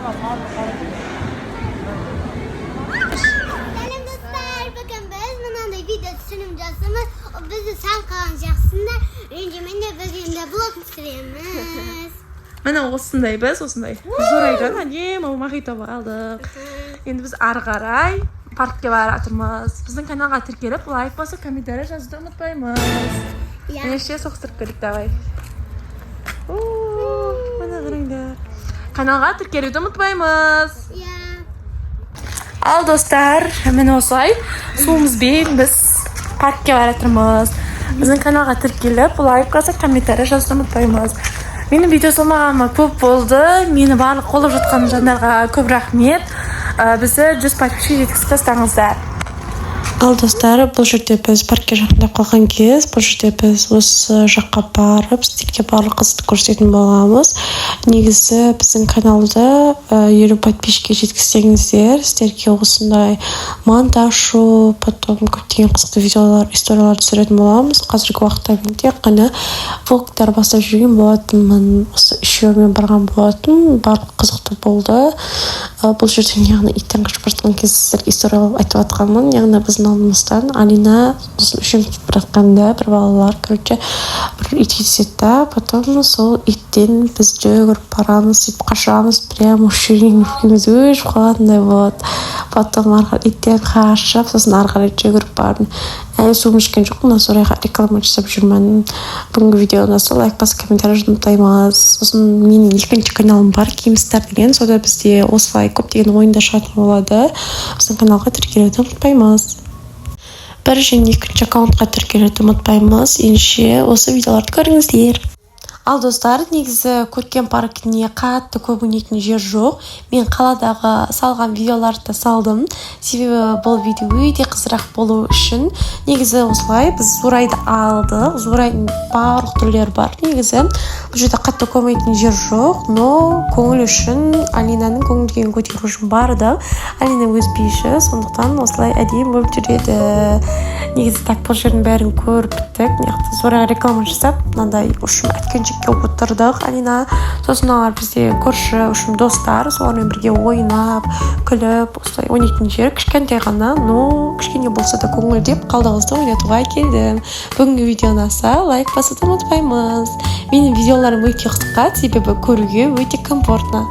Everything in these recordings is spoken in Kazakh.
Selam dostlar, bakın biz bundan video sunumcasımız. Bizi sen kalacaksınlar. Rengiminde bugün de blog streamimiz. Mana osындай biz, osындай. Zo'raygan, әдемі мохито алдық. Endi biz ары қарай parkka bara жатырмыз. Bizning kanalga тіркеліп, лайк басып, комментарий жазуды ұмытпаймыз. Ендеше соқтырып көрейік, давай. Mana қараңдар. Kanalga тіркелуді ұмытпаймыз. Ал достар, міне осылай суымызбен біз паркке бара жатырмыз. Біздің каналға тіркеліп, лайк басып, комментарий жазуды ұмытпаймыз. Менің видео салмағаныма көп болды. Мені барлық қолып жатқан жандарға көп рахмет. Бізді 100 подписчик жеткізіп тастаңыздар. Ал достар, бұл жерде біз паркке жақындап қалған кез, бұл жерде біз осы жаққа барып, сіздерге барлық қызықты көрсететін боламыз. Негізі біздің каналда 50 подписчикке жеткізсеңіздер, сіздерге осындай монтаж, потом көптеген қызықты видеолар, историялар түсіретін боламыз. Қазіргі уақытта мен тек қана влогтар бастап жүрген болатынмын. Осы үшеумен барған болатын, барлық қызықты болды. Бұл жерден яғни иттен қашып бара жатқан кез сіздерге историялар айтып жатқанмын. Яғни біздің алдымыздан Алина біздің үшеуміз кетіп бара жатқанда бір балалар, короче, бір ит кетеді, потом сол иттен біз жүгіріп барамыз, сөйтіп қашамыз, прям үшеуміз өшіп қалғандай болады. Потом иттен қашып, сосын ары қарай жүгіріп бардым. Әлі суым ішкен жоқпын, осы орайға реклама жасап жүрмін. Бүгінгі видеоны лайк басып, комментарий ұмытпаймыз. Сосын менің екінші каналым бар, Кимстар деген. Сода бізде осылай көптеген ойында шығатын болады. Біздің каналға тіркелуді ұмытпаймыз. Бір және екінші аккаунтқа тіркелуді ұмытпаймыз. Ендеше осы видеоларды көріңіздер. Ал достар, негізі көркем паркіне қатты көп өнетін жер жоқ. Мен қаладағы салған видеоларды салдым. Себебі бұл видео өте қызырақ болу үшін. Негізі осылай біз Зурайды алдық. Зурайдың барлық түрлері бар. Негізі бұл жерде қатты көп өнетін жер жоқ, но көңіл үшін Алинаның көңіл-күйін көтеру үшін барды. Алина өз биші, сондықтан осылай әдемі болып жүреді. Негізі так бұл жердің бәрін көріп біттік. Зурайға реклама жасап, мынандай ұшым әткеншек отырдық. Алина, сосын олар бізде көрші үшім достар, солармен бірге ойнап, күліп, осылай ойнайтын жер кішкентай ғана, но кішкене болса да көңілдеп қалдығызды ойнатуға келдім. Бүгінгі видео ұнаса, лайк басуды ұмытпаймыз. Менің видеоларым өте қысқа, себебі көруге өте комфортно.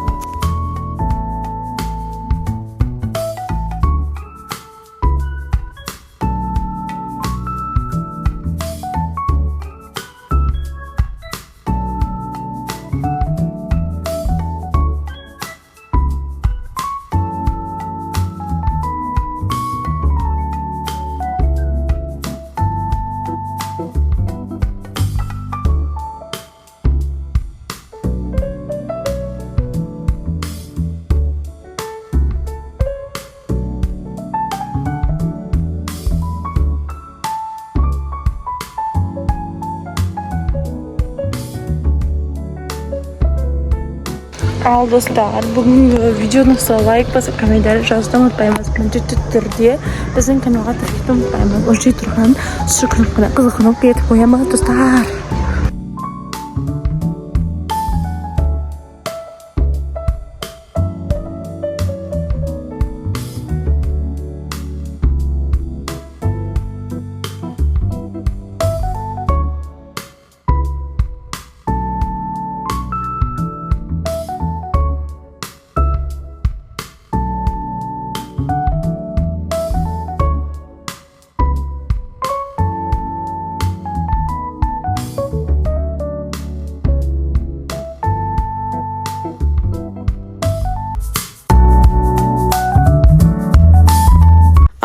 Ал достар, бүгінгі видеоны лайк басып, комментарий жазуды ұмытпаймыз. Міндетті түрде біздің каналға тіркелуді ұмытпаймыз. Ол жей тұрған сұр кнопканы қызықынып кетіп қоямыз достар.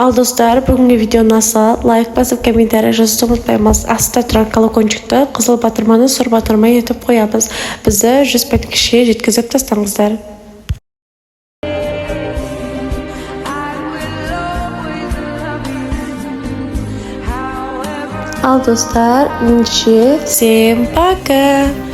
Ал достар, бүгінгі видео ұнаса, лайк басып, комментарий жазуды ұмытпаймыз. Астында тұрған колокольчикті қызыл батырманы сұр батырма етіп қоямыз. Бізді 100 подписчикке жеткізіп тастаңыздар. Ал достар, всем пока!